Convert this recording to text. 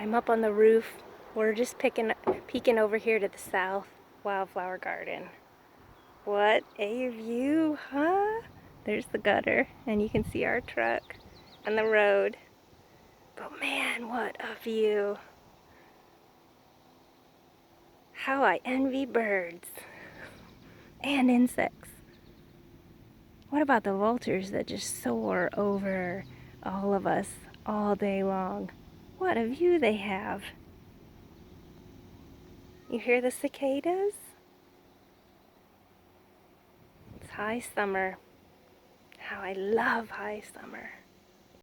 I'm up on the roof. We're just peeking over here to the south wildflower garden. What a view, huh? There's the gutter, and you can see our truck and the road. But man, what a view. How I envy birds and insects. What about the vultures that just soar over all of us all day long? What a view they have. You hear the cicadas? It's high summer. How I love high summer.